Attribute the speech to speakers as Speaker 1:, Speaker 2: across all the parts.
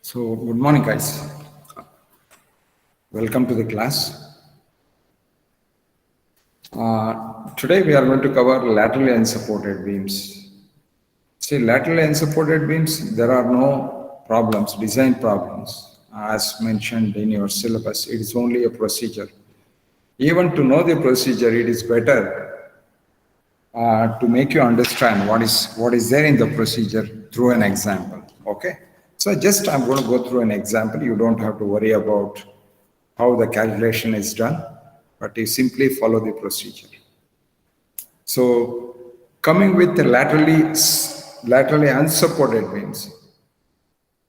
Speaker 1: So, good morning, guys. Welcome to the class. Today, we are going to cover laterally unsupported beams. See, laterally unsupported beams, there are no problems, design problems, as mentioned in your syllabus. It is only a procedure. Even to know the procedure, it is better to make you understand what is there in the procedure through an example. Okay. So just I'm going to go through an example. You don't have to worry about how the calculation is done, but you simply follow the procedure. So coming with the laterally unsupported beams.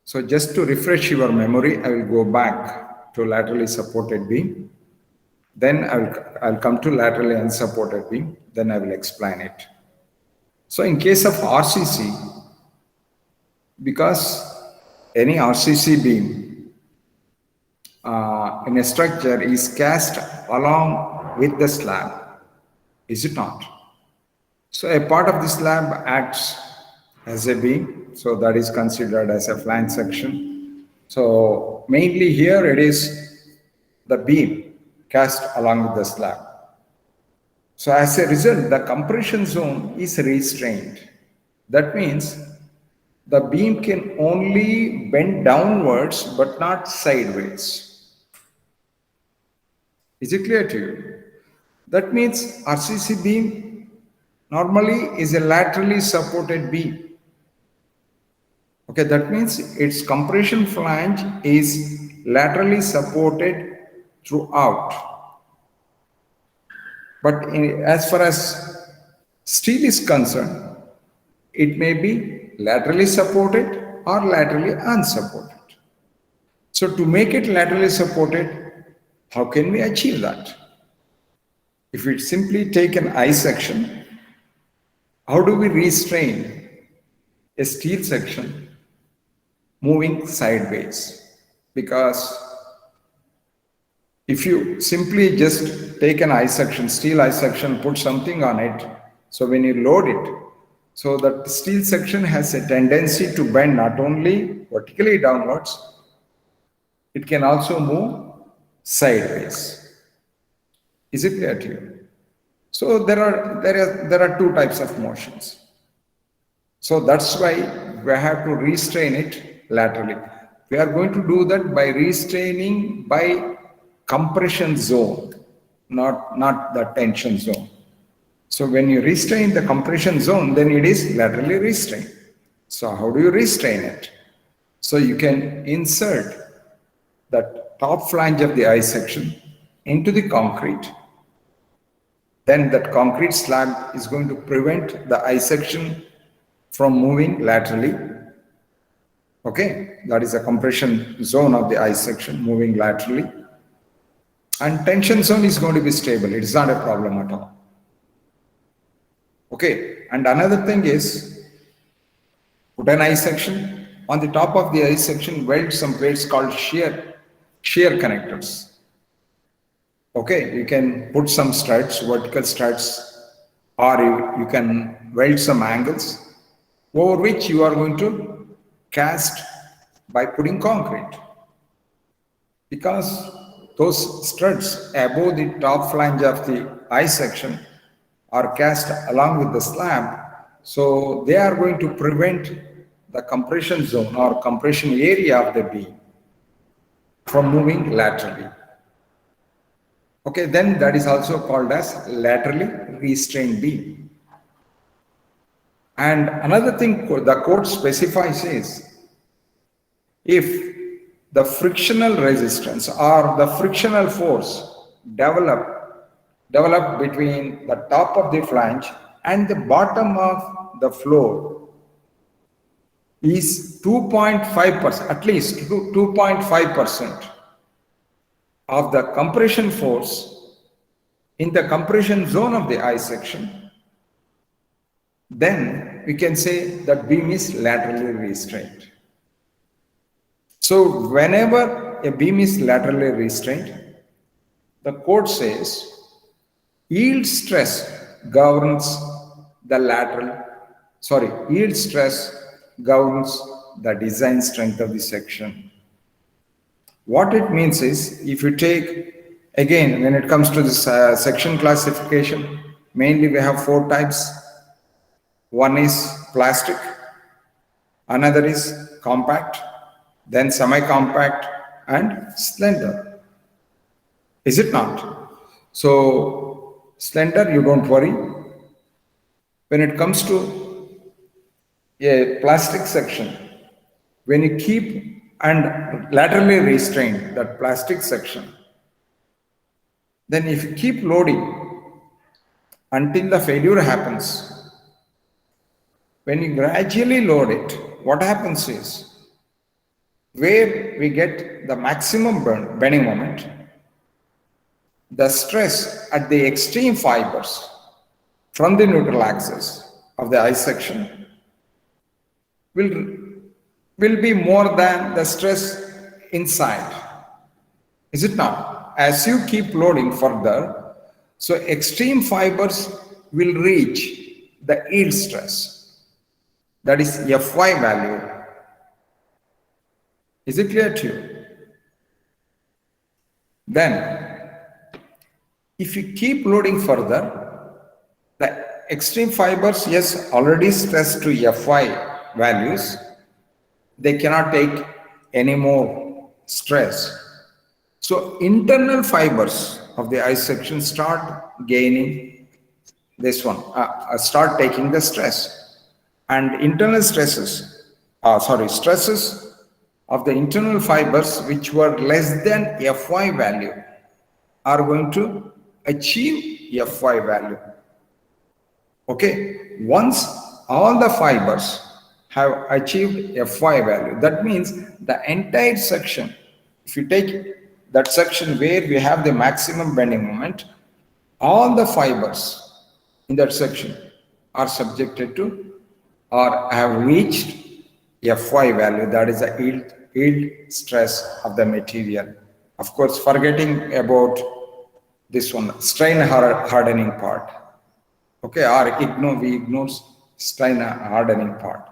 Speaker 1: So just to refresh your memory, I will go back to laterally supported beam. Then I'll come to laterally unsupported beam. Then I will explain it. So in case of RCC, because any RCC beam in a structure is cast along with the slab, is it not? So a part of the slab acts as a beam, so that is considered as a flange section. So mainly here it is the beam cast along with the slab. So as a result, the compression zone is restrained. That means the beam can only bend downwards but not sideways. Is it clear to you? That means RCC beam normally is a laterally supported beam. Okay, that means its compression flange is laterally supported throughout. But as far as steel is concerned, it may be laterally supported or laterally unsupported. So to make it laterally supported, how can we achieve that? If we simply take an I section, how do we restrain a steel section moving sideways? Because if you simply just take an I section, steel I section, put something on it, so when you load it, so that steel section has a tendency to bend not only vertically downwards, it can also move sideways. Is it clear to you? So there are two types of motions. So that's why we have to restrain it laterally. We are going to do that by restraining by compression zone, not the tension zone. So when you restrain the compression zone, then it is laterally restrained. So how do you restrain it? So you can insert that top flange of the I section into the concrete. Then that concrete slab is going to prevent the I section from moving laterally. Okay, that is a compression zone of the I section moving laterally. And tension zone is going to be stable. It is not a problem at all. Okay, and another thing is, put an I section. On the top of the I section, weld some plates called shear connectors. Okay, you can put some studs, vertical studs, or you can weld some angles over which you are going to cast by putting concrete. Because those studs above the top flange of the I section are cast along with the slab, so they are going to prevent the compression zone or compression area of the beam from moving laterally. Okay, then that is also called as laterally restrained beam. And another thing the code specifies is, if the frictional resistance or the frictional force develop between the top of the flange and the bottom of the floor is 2.5%, at least 2.5% of the compression force in the compression zone of the I section, then we can say that beam is laterally restrained. So whenever a beam is laterally restrained, the code says yield stress governs the the design strength of the section. What it means is, if you take, again, when it comes to this section classification, mainly we have 4 types. One is plastic, another is compact, then semi-compact and slender. Is it not? So slender, you don't worry. When it comes to a plastic section, when you keep and laterally restrain that plastic section, then if you keep loading until the failure happens, when you gradually load it, what happens is, where we get the maximum bending moment, the stress at the extreme fibers from the neutral axis of the I section will be more than the stress inside. Is it not? As you keep loading further, so extreme fibers will reach the yield stress. That is Fy value. Is it clear to you? Then, if you keep loading further, the extreme fibers, yes, already stressed to Fy values, they cannot take any more stress. So internal fibers of the I section start gaining this one, start taking the stress, and internal stresses of the internal fibers which were less than Fy value are going to achieve Fy value. Okay, once all the fibers have achieved Fy value, that means the entire section, if you take that section where we have the maximum bending moment, all the fibers in that section are subjected to or have reached Fy value, that is the yield stress of the material. Of course, forgetting about this one, strain hardening part. Okay, or we ignore strain hardening part.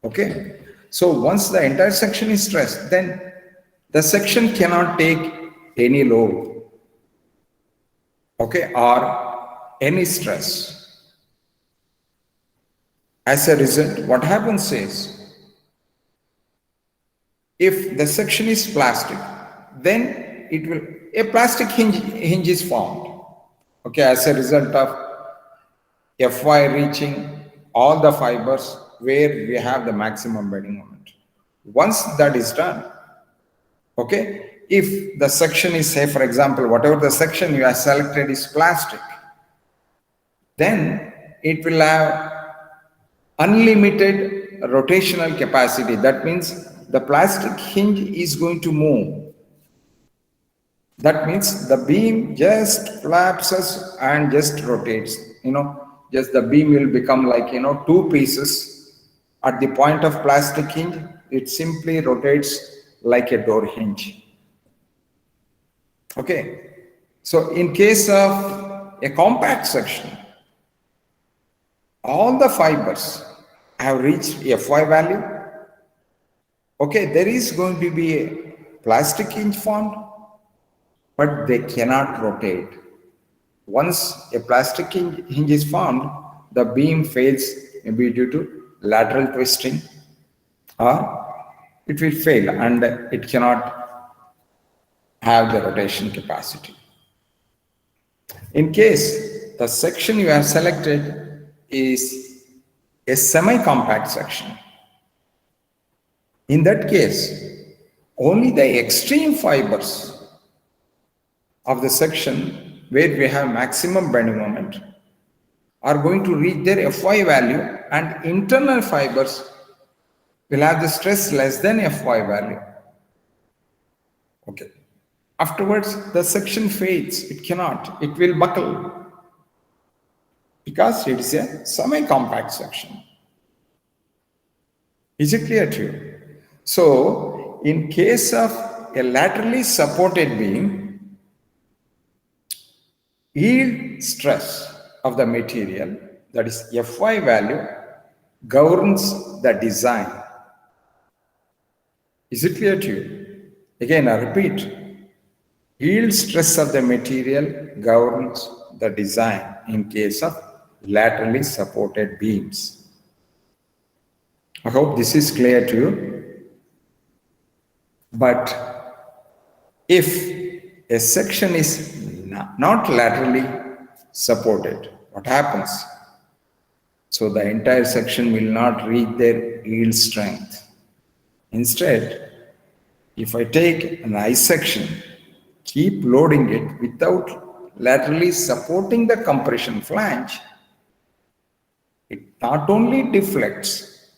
Speaker 1: Okay, so once the entire section is stressed, then the section cannot take any load, okay, or any stress. As a result, what happens is, if the section is plastic, then a plastic hinge is formed, okay, as a result of Fy reaching all the fibers where we have the maximum bending moment. Once that is done, okay, if the section is, say for example, whatever the section you have selected is plastic, then it will have unlimited rotational capacity. That means the plastic hinge is going to move. That means the beam just collapses and just rotates. Just the beam will become like, 2 pieces. At the point of plastic hinge, it simply rotates like a door hinge. Okay. So in case of a compact section, all the fibers have reached Fy value. Okay, there is going to be a plastic hinge formed, but they cannot rotate. Once a plastic hinge is formed, the beam fails, maybe due to lateral twisting, or it will fail and it cannot have the rotation capacity. In case the section you have selected is a semi-compact section, in that case, only the extreme fibers of the section where we have maximum bending moment are going to reach their Fy value, and internal fibers will have the stress less than Fy value. Okay. Afterwards, the section fades. It cannot. It will buckle because it is a semi-compact section. Is it clear to you? So, in case of a laterally supported beam, yield stress of the material, that is Fy value, governs the design. Is it clear to you? Again, I repeat, yield stress of the material governs the design in case of laterally supported beams. I hope this is clear to you. But if a section is not laterally supported, what happens? So the entire section will not reach their yield strength. Instead, if I take an I section, keep loading it without laterally supporting the compression flange, it not only deflects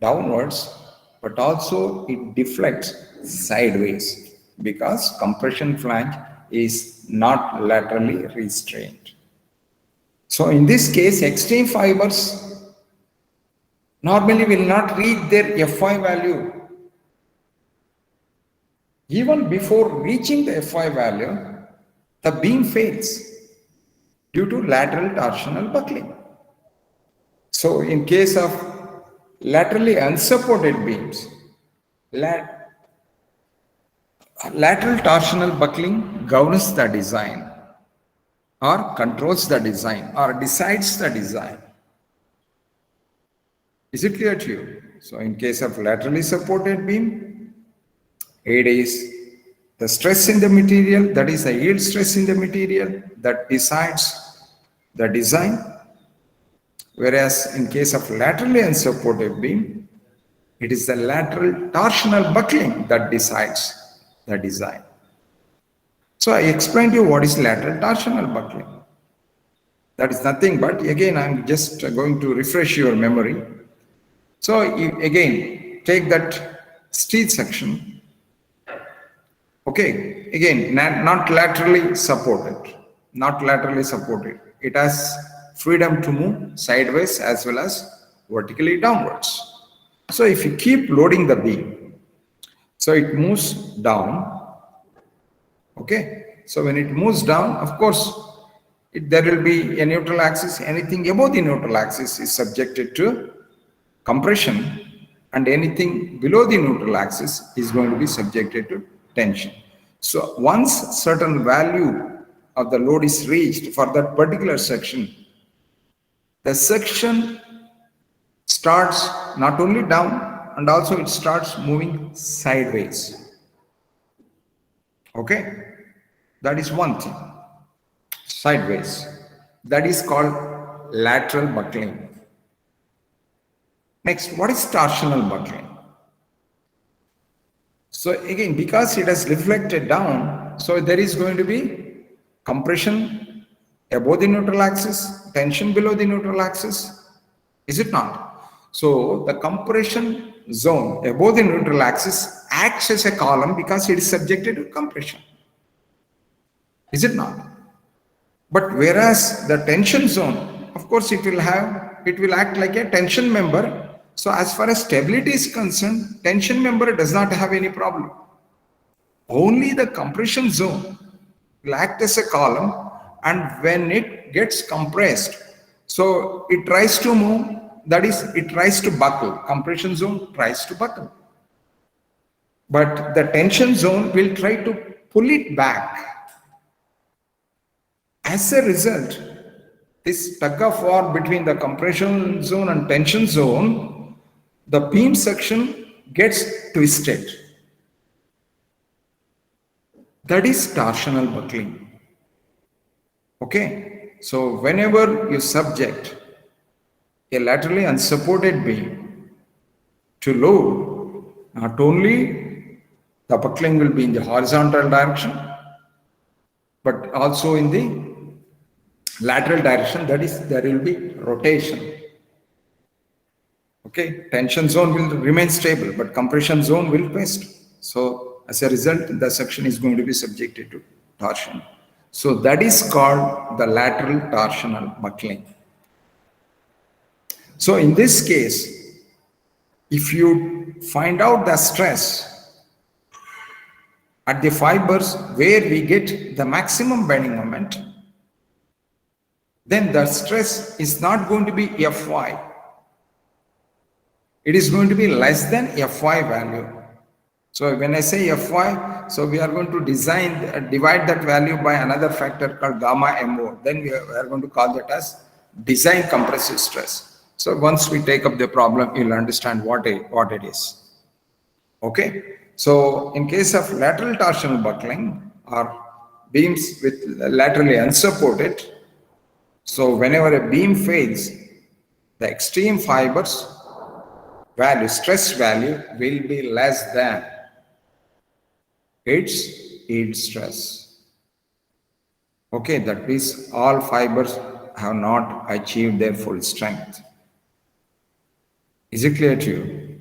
Speaker 1: downwards, but also it deflects sideways because compression flange is not laterally restrained. So in this case, extreme fibers normally will not reach their Fy value. Even before reaching the Fy value, the beam fails due to lateral torsional buckling. So in case of laterally unsupported beams, lateral torsional buckling governs the design or controls the design or decides the design. Is it clear to you? So in case of laterally supported beam, it is the stress in the material, that is the yield stress in the material, that decides the design. Whereas in case of laterally unsupported beam, it is the lateral torsional buckling that decides the design. So I explained to you what is lateral torsional buckling. That is nothing but, again, I'm just going to refresh your memory. So you again take that steel section. Okay, again, not laterally supported, not laterally supported. It has freedom to move sideways as well as vertically downwards. So if you keep loading the beam, so it moves down. Okay, so when it moves down, of course, there will be a neutral axis. Anything above the neutral axis is subjected to compression, and anything below the neutral axis is going to be subjected to tension. So once certain value of the load is reached for that particular section, the section starts not only down and also it starts moving sideways. Okay, that is one thing, sideways. That is called lateral buckling. Next, what is torsional buckling? So again, because it has reflected down, so there is going to be compression above the neutral axis, tension below the neutral axis. Is it not? So the compression zone above the neutral axis acts as a column because it is subjected to compression. Is it not? But whereas the tension zone, of course, it will act like a tension member. So as far as stability is concerned, tension member does not have any problem. Only the compression zone will act as a column, and when it gets compressed, so it tries to move, that is, it tries to buckle. Compression zone tries to buckle. But the tension zone will try to pull it back. As a result, this tug of war between the compression zone and tension zone, the beam section gets twisted. That is torsional buckling. Okay, so whenever you subject a laterally unsupported beam to load, not only the buckling will be in the horizontal direction, but also in the lateral direction, that is, there will be rotation. Okay, tension zone will remain stable, but compression zone will twist. So as a result, the section is going to be subjected to torsion. So that is called the lateral torsional buckling. So in this case, if you find out the stress at the fibers where we get the maximum bending moment, then the stress is not going to be Fy. It is going to be less than Fy value. So when I say Fy, so we are going to divide that value by another factor called gamma MO. Then we are going to call that as design compressive stress. So once we take up the problem, you'll understand what it is. Okay. So in case of lateral torsional buckling or beams with laterally unsupported, so whenever a beam fails, the extreme fibers value, stress value will be less than its yield stress. Okay, that means all fibers have not achieved their full strength. Is it clear to you?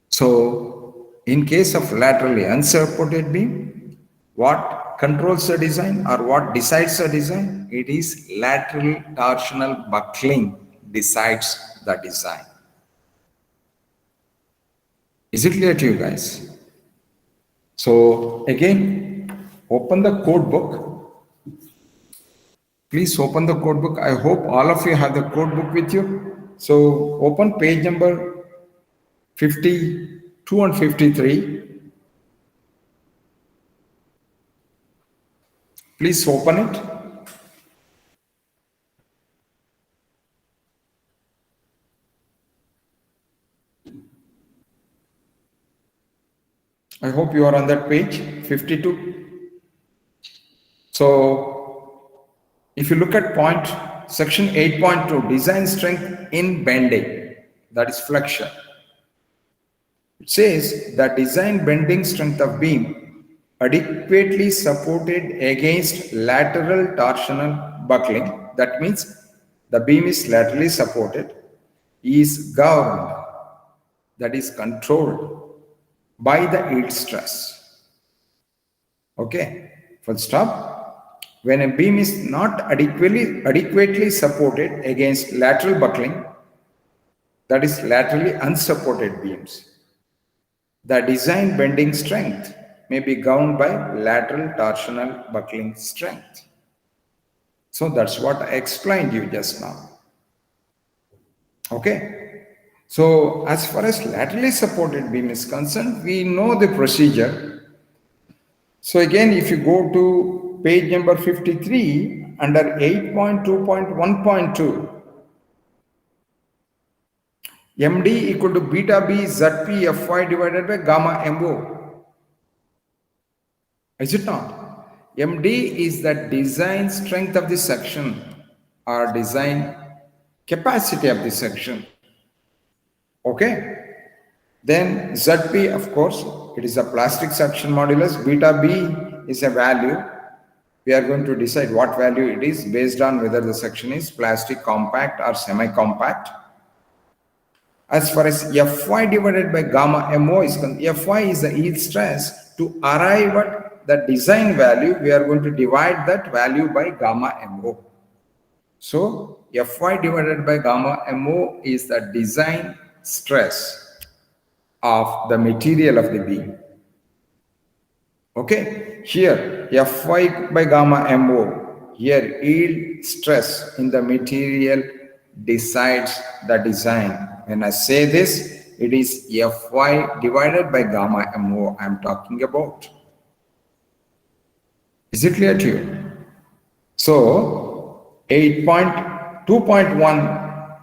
Speaker 1: So, in case of laterally unsupported beam, what controls the design or what decides the design? It is lateral torsional buckling decides the design. Is it clear to you guys? So again, open the code book. Please open the code book. I hope all of you have the code book with you. So open page number 52 and 53. Please open it. I hope you are on that page 52. So if you look at section 8.2, design strength in bending, that is flexion. It says that design bending strength of beam adequately supported against lateral torsional buckling, that means the beam is laterally supported, is governed, that is controlled by the yield stress. Okay, full stop. When a beam is not adequately supported against lateral buckling, that is laterally unsupported beams, the design bending strength may be governed by lateral torsional buckling strength. So that's what I explained you just now. Okay. So as far as laterally supported beam is concerned, we know the procedure. So again, if you go to page number 53 under 8.2.1.2, MD equal to beta B ZP Fy divided by gamma MO. Is it not? MD is the design strength of the section or design capacity of the section. Okay. Then ZP, of course, it is a plastic suction modulus. Beta B is a value. We are going to decide what value it is based on whether the section is plastic, compact or semi-compact. As far as Fy divided by gamma MO is concerned, Fy is the yield stress. To arrive at the design value, we are going to divide that value by gamma MO. So Fy divided by gamma MO is the design stress of the material of the beam. Okay, here Fy by gamma MO, here yield stress in the material decides the design. When I say this, it is Fy divided by gamma MO I am talking about. Is it clear to you? So 8.2.1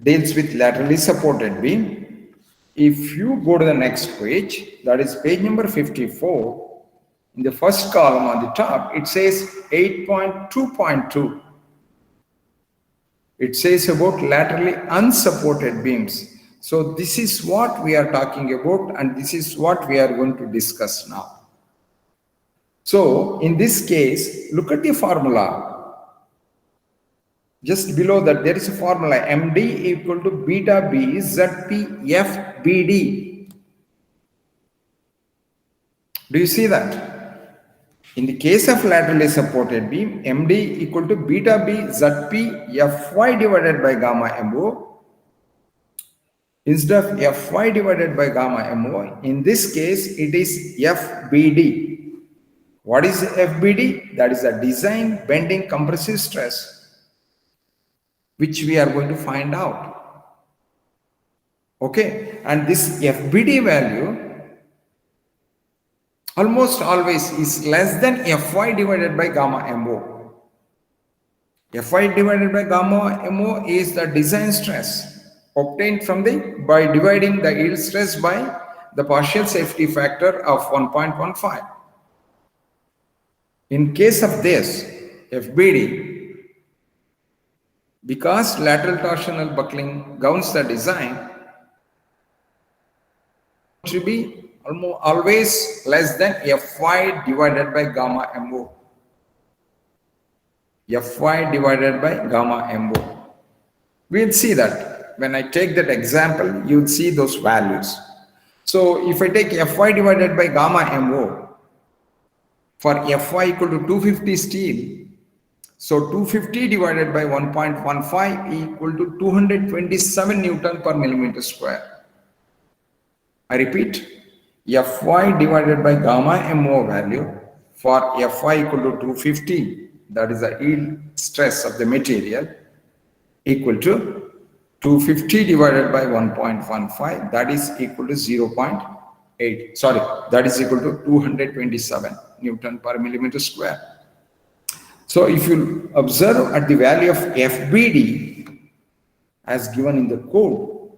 Speaker 1: deals with laterally supported beam. If you go to the next page, that is page number 54, in the first column on the top, it says 8.2.2. It says about laterally unsupported beams. So this is what we are talking about and this is what we are going to discuss now. So in this case, look at the formula. Just below that, there is a formula MD equal to beta B ZP FBD. Do you see that? In the case of laterally supported beam, MD equal to beta B ZP Fy divided by gamma MO. Instead of Fy divided by gamma MO, in this case, it is FBD. What is FBD? That is a design bending compressive stress, which we are going to find out. Okay, and this FBD value almost always is less than Fy divided by gamma MO. Fy divided by gamma MO is the design stress obtained from by dividing the yield stress by the partial safety factor of 1.15. In case of this, FBD, because lateral torsional buckling governs the design, should be almost always less than Fy divided by gamma MO. Fy divided by gamma MO. We'll see that. When I take that example, you'll see those values. So if I take Fy divided by gamma MO, for Fy equal to 250 steel, so 250 divided by 1.15 equal to 227 Newton per millimeter square. I repeat, Fy divided by gamma MO value for Fy equal to 250, that is the yield stress of the material, equal to 250 divided by 1.15, that is equal to 0.8. Sorry, that is equal to 227 Newton per millimeter square. So if you observe at the value of FBD as given in the code,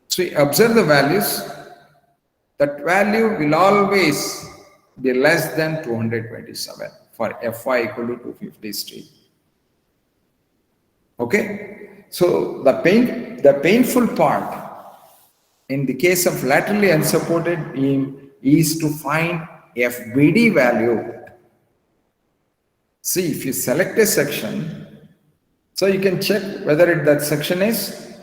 Speaker 1: so you observe the values, that value will always be less than 227 for Fy equal to 250 steel. Okay, so the painful part in the case of laterally unsupported beam is to find FBD value. See, if you select a section, so you can check whether that section is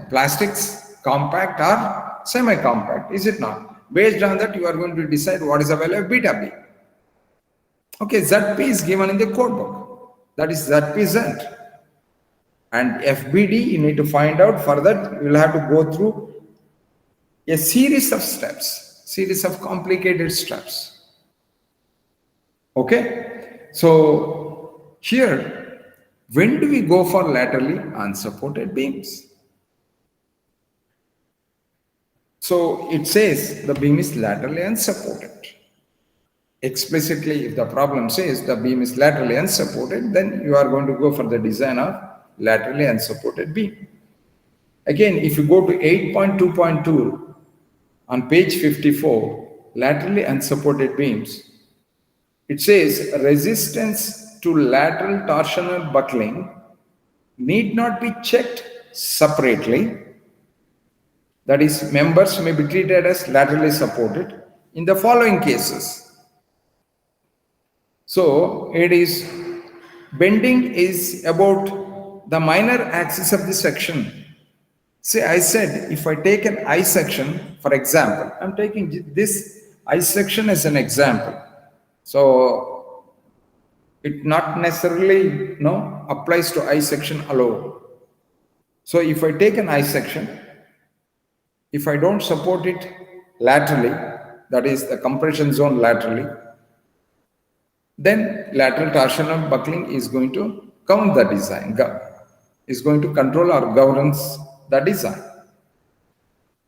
Speaker 1: plastics, compact or semi-compact, is it not? Based on that, you are going to decide what is the value of beta B. Okay, ZP is given in the code book. That is ZP Z. And FBD, you need to find out. For that, you will have to go through a series of steps, series of complicated steps. Okay, so here, when do we go for laterally unsupported beams? So it says the beam is laterally unsupported. Explicitly, if the problem says the beam is laterally unsupported, then you are going to go for the design of laterally unsupported beam. Again, if you go to 8.2.2 on page 54, laterally unsupported beams, it says resistance to lateral torsional buckling need not be checked separately. That is, members may be treated as laterally supported in the following cases. So it is bending is about the minor axis of the section. See, I said if I take an I section, for example, I'm taking this I section as an example. So it not necessarily applies to I section alone. So if I take an I section, if I don't support it laterally, that is the compression zone laterally, then lateral torsional buckling is going to count the design, is going to control or governs the design.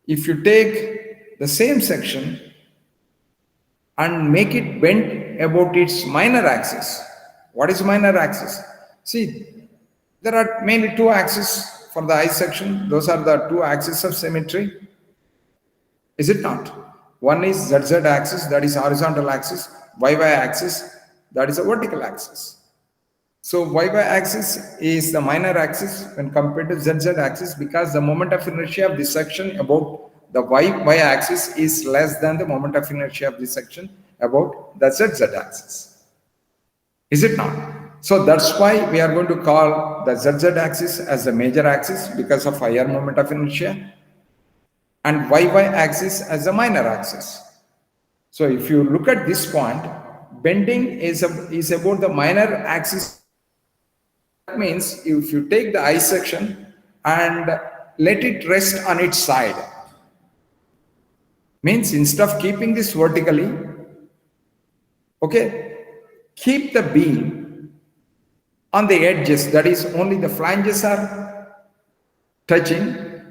Speaker 1: If you take the same section and make it bend about its minor axis, what is minor axis? See, there are mainly two axes for the I section. Those are the two axes of symmetry. Is it not? One is ZZ axis, that is horizontal axis, YY axis, that is a vertical axis. So YY axis is the minor axis when compared to ZZ axis because the moment of inertia of this section about the YY axis is less than the moment of inertia of this section about the ZZ axis. Is it not? So that's why we are going to call the ZZ axis as the major axis because of higher moment of inertia, and YY axis as a minor axis. So if you look at this point, bending is about the minor axis. That means if you take the I section and let it rest on its side, means instead of keeping this vertically, okay, keep the beam on the edges, that is only the flanges are touching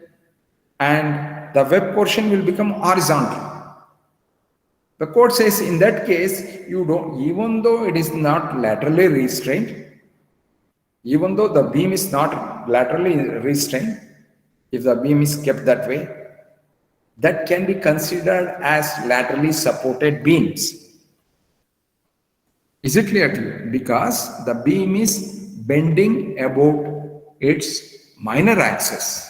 Speaker 1: and the web portion will become horizontal. The court says in that case, you don't, even though it is not laterally restrained, even though the beam is not laterally restrained, if the beam is kept that way, that can be considered as laterally supported beams. Is it clear to you? Because the beam is bending about its minor axis.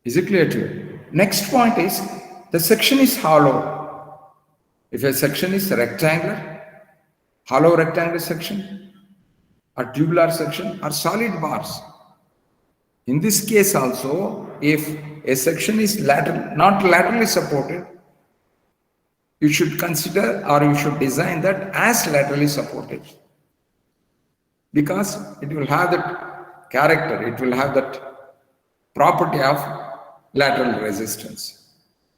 Speaker 1: Is it clear to you? Next point is the section is hollow. If a section is rectangular, hollow rectangular section, or tubular section, or solid bars. In this case also, if a section is not laterally supported, you should consider or you should design that as laterally supported, because it will have that character, it will have that property of lateral resistance.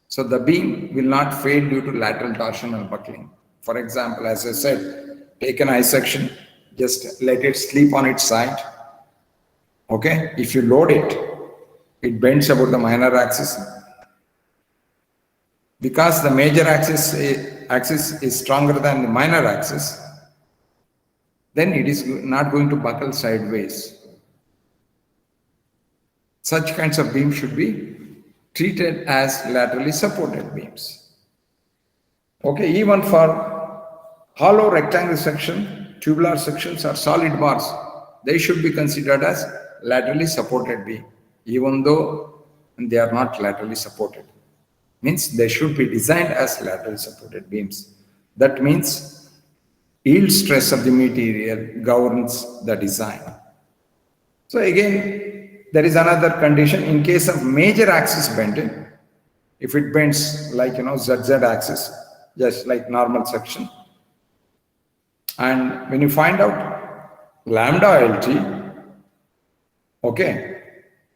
Speaker 1: So the beam will not fail due to lateral torsional buckling. For example, as I said, take an I section, just let it sleep on its side. Okay, if you load it, it bends about the minor axis. Because the major axis is stronger than the minor axis, then it is not going to buckle sideways. Such kinds of beams should be treated as laterally supported beams. Okay, even for hollow rectangular section, tubular sections or solid bars, they should be considered as laterally supported beam, even though they are not laterally supported. Means they should be designed as laterally supported beams. That means yield stress of the material governs the design. So again, there is another condition in case of major axis bending. If it bends like, ZZ axis, just like normal section. And when you find out lambda LT, okay,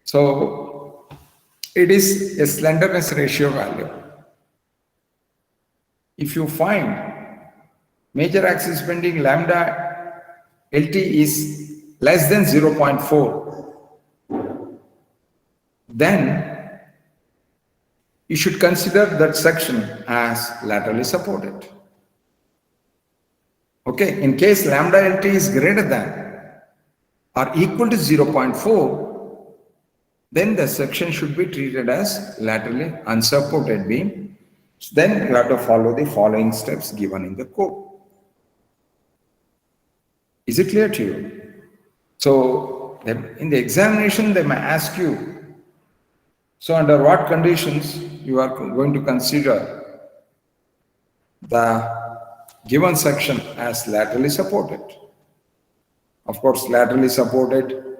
Speaker 1: so it is a slenderness ratio value. If you find major axis bending lambda LT is less than 0.4, then you should consider that section as laterally supported. Okay, in case lambda LT is greater than or equal to 0.4, then the section should be treated as laterally unsupported beam. Then you have to follow the following steps given in the code. Is it clear to you? So in the examination, they may ask you, so under what conditions you are going to consider the given section as laterally supported. Of course, laterally supported,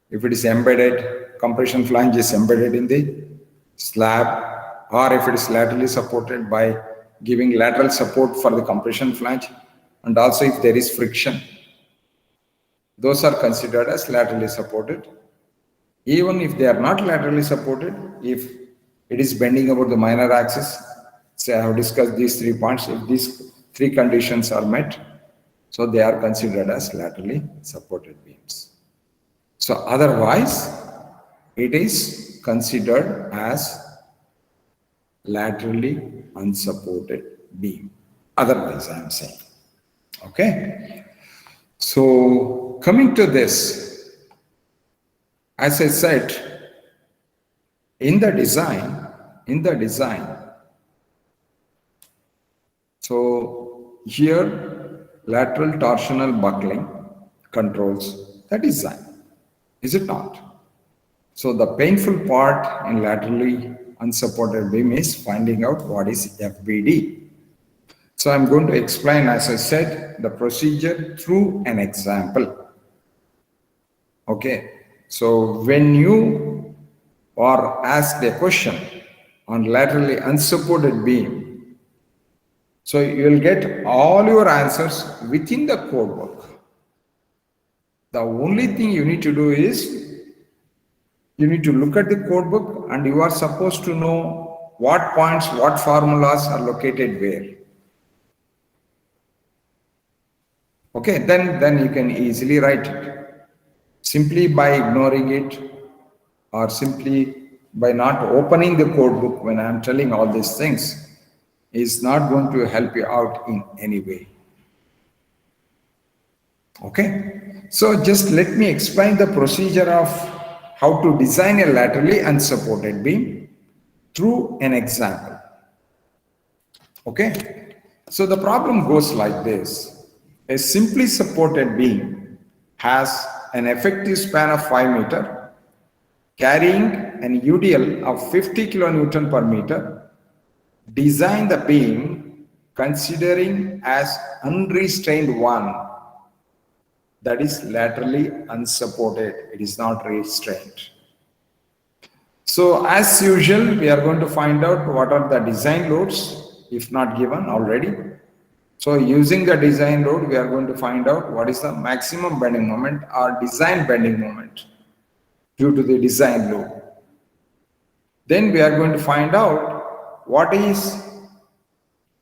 Speaker 1: if it is embedded, compression flange is embedded in the slab, or if it is laterally supported by giving lateral support for the compression flange, and also if there is friction, those are considered as laterally supported. Even if they are not laterally supported, if it is bending about the minor axis, say I have discussed these 3 points, if these 3 conditions are met, so they are considered as laterally supported beams. So otherwise, it is considered as laterally unsupported beam. Otherwise, I am saying. Okay. So coming to this, as I said, in the design, so here lateral torsional buckling controls the design, is it not? So the painful part in laterally unsupported beam is finding out what is FBD. So I'm going to explain, as I said, the procedure through an example. Okay, so when you are asked a question on laterally unsupported beam, so you will get all your answers within the code book. The only thing you need to do is you need to look at the code book and you are supposed to know what points, what formulas are located where. Okay, then you can easily write it. Simply by ignoring it or simply by not opening the code book when I am telling all these things, is not going to help you out in any way. Okay, so just let me explain the procedure of how to design a laterally unsupported beam through an example. Okay, so the problem goes like this. A simply supported beam has an effective span of 5 meter, carrying an UDL of 50 kilonewton per meter. Design the beam considering as unrestrained one, that is laterally unsupported, it is not restrained. So as usual, we are going to find out what are the design loads, if not given already. So using the design load, we are going to find out what is the maximum bending moment or design bending moment due to the design load. Then we are going to find out what is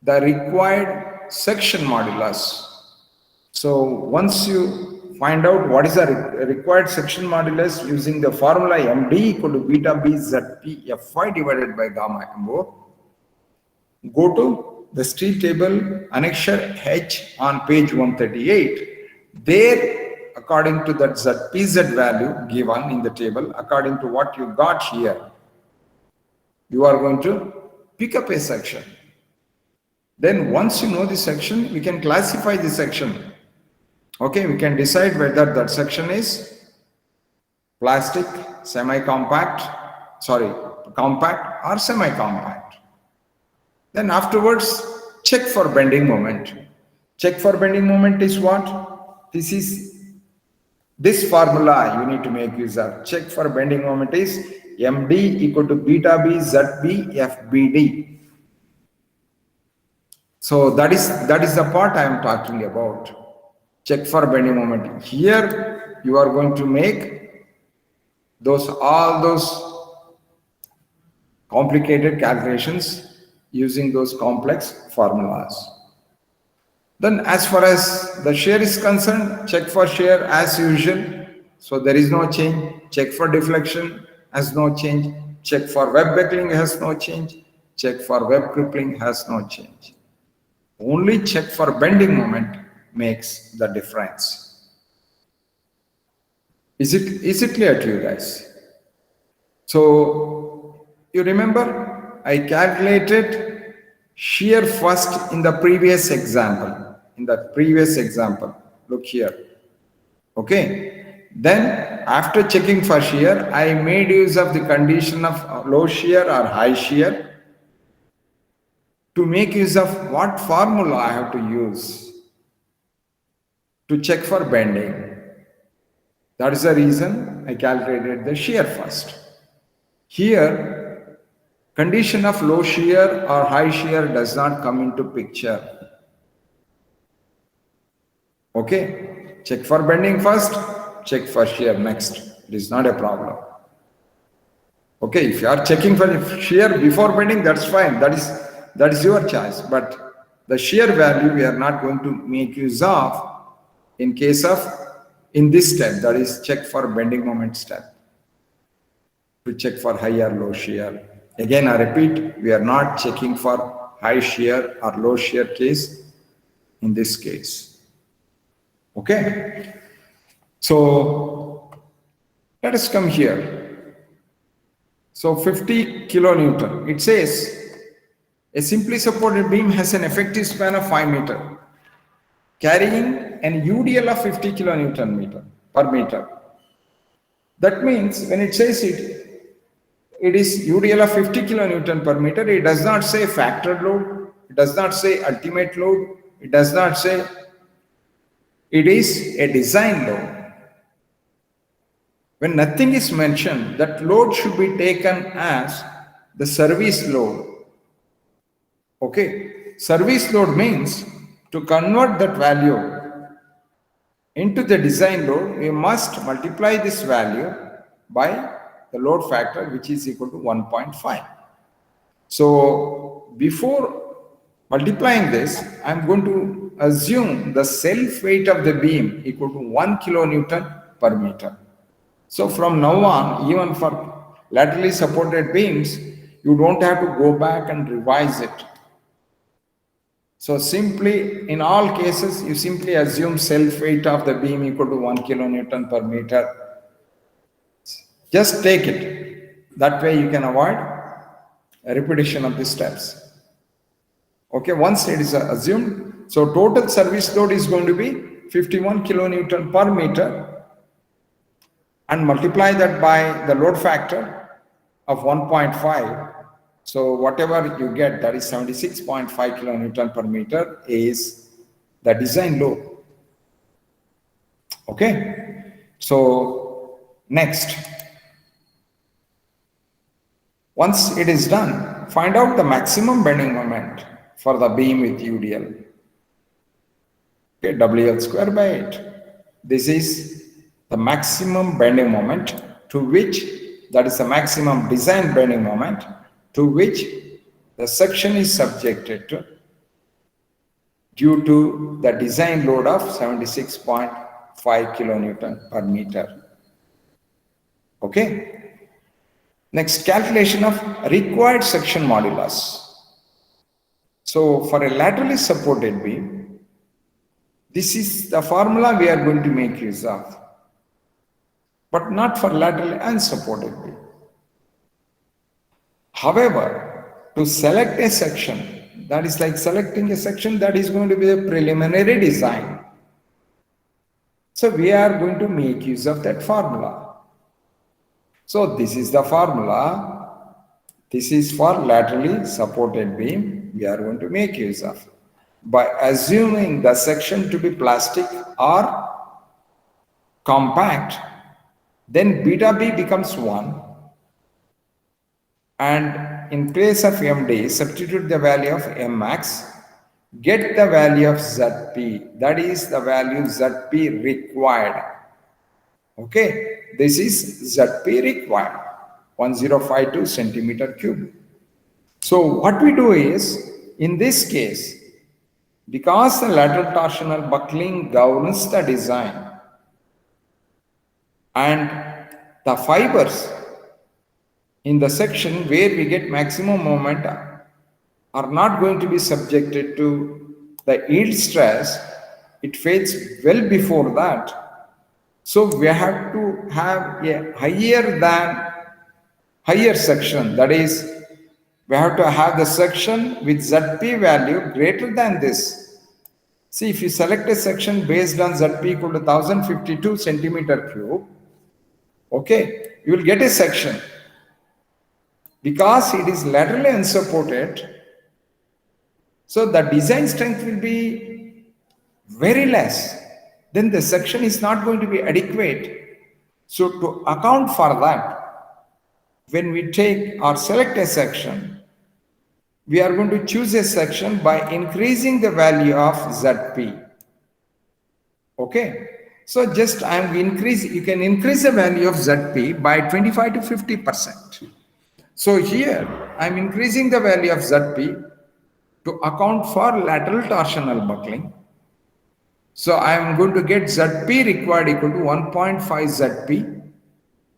Speaker 1: the required section modulus. So once you find out what is the required section modulus using the formula MD equal to beta B ZP Fy divided by gamma MO, go to the steel table annexure H on page 138. There, according to that ZPZ value given in the table, according to what you got here, you are going to pick up a section. Then once you know the section, we can classify the section. Okay, we can decide whether that section is plastic, semi-compact, compact or semi-compact. Then afterwards, check for bending moment. Check for bending moment is what? This formula you need to make use of. Check for bending moment is MD equal to beta B ZB FBD. So that is the part I am talking about. Check for bending moment. Here you are going to make all those complicated calculations using those complex formulas. Then as far as the shear is concerned, check for shear as usual. So there is no change. Check for deflection has no change. Check for web buckling has no change. Check for web crippling has no change. Only check for bending moment makes the difference. Is it clear to you guys? So you remember I calculated shear first in the previous example. Look here. Okay. Then after checking for shear, I made use of the condition of low shear or high shear to make use of what formula I have to use to check for bending. That is the reason I calculated the shear first. Here, condition of low shear or high shear does not come into picture. Okay, check for bending first, check for shear next. It is not a problem. Okay, if you are checking for shear before bending, that's fine. That is your choice. But the shear value we are not going to make use of in this step, that is check for bending moment step. To check for high or low shear. Again, I repeat, we are not checking for high shear or low shear case in this case. Okay. So let us come here. So 50 kilonewton. It says a simply supported beam has an effective span of 5 meter, carrying an UDL of 50 kilonewton per meter. That means when it says it is UDL of 50 kilonewton per meter, it does not say factor load, it does not say ultimate load, it does not say it is a design load. When nothing is mentioned, that load should be taken as the service load. Okay, service load means to convert that value into the design load, we must multiply this value by the load factor, which is equal to 1.5. So before multiplying this, I am going to assume the self weight of the beam equal to 1 kilonewton per meter. So from now on, even for laterally supported beams, you don't have to go back and revise it. So simply, in all cases, you simply assume self-weight of the beam equal to 1 kilonewton per meter. Just take it. That way you can avoid a repetition of the steps. Okay, once it is assumed, so total service load is going to be 51 kilonewton per meter, and multiply that by the load factor of 1.5. So whatever you get, that is 76.5 kilonewton per meter, is the design load. Okay, so next, once it is done, find out the maximum bending moment for the beam with UDL. Okay, WL square by 8. This is the maximum bending moment to which, that is the maximum design bending moment to which the section is subjected to due to the design load of 76.5 kilonewton per meter. Okay. Next, calculation of required section modulus. So for a laterally supported beam, this is the formula we are going to make use of, but not for laterally unsupported beam. However, to select a section, that is like selecting a section that is going to be a preliminary design. So we are going to make use of that formula. So this is the formula. This is for laterally supported beam we are going to make use of. By assuming the section to be plastic or compact, then beta B becomes 1. And in place of MD, substitute the value of Mmax, get the value of Zp, that is the value Zp required. Okay, this is Zp required, 1052 centimeter cube. So what we do is, in this case, because the lateral torsional buckling governs the design and the fibers in the section where we get maximum moment are not going to be subjected to the yield stress, it fades well before that. So we have to have a higher section, that is, we have to have the section with Zp value greater than this. See, if you select a section based on Zp equal to 1052 centimeter cube, okay, you will get a section. Because it is laterally unsupported, so the design strength will be very less. Then the section is not going to be adequate. So to account for that, when we take or select a section, we are going to choose a section by increasing the value of Zp. Okay. So just you can increase the value of Zp by 25 to 50%. So here I am increasing the value of Zp to account for lateral torsional buckling. So I am going to get Zp required equal to 1.5 Zp.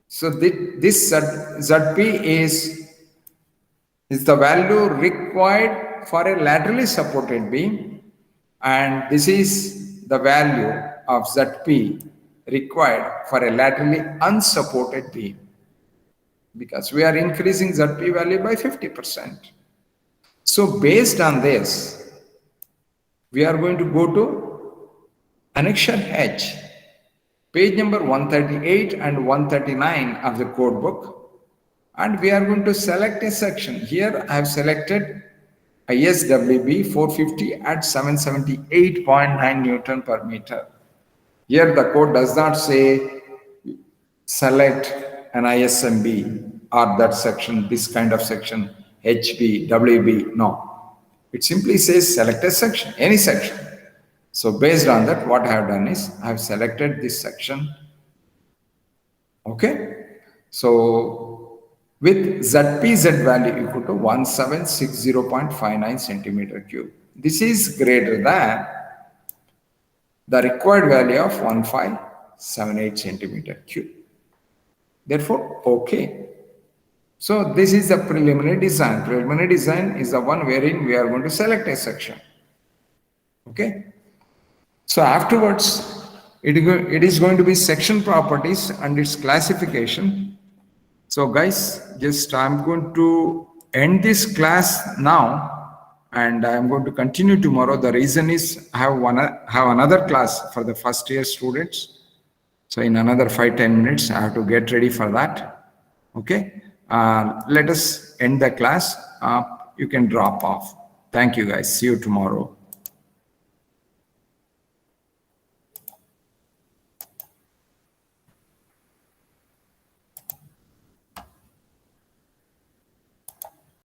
Speaker 1: So this Zp is the value required for a laterally supported beam, and this is the value of Zp required for a laterally unsupported beam, because we are increasing Zp value by 50%. So based on this, we are going to go to Annexure H, page number 138 and 139 of the code book, and we are going to select a section. Here I have selected ISWB 450 at 778.9 Newton per meter. Here the code does not say select an ISMB or that section, this kind of section, HB, WB, no. It simply says select a section, any section. So based on that, what I have done is I have selected this section. Okay. So with ZPZ value equal to 1760.59 centimeter cube. This is greater than the required value of 1578 centimeter cube. Therefore, okay. So this is the preliminary design. Preliminary design is the one wherein we are going to select a section. Okay. So afterwards, it is going to be section properties and its classification. So guys, just I'm going to end this class now, and I'm going to continue tomorrow. The reason is I have another class for the first year students. So in another 5-10 minutes, I have to get ready for that. Okay. Let us end the class. You can drop off. Thank you guys. See you tomorrow.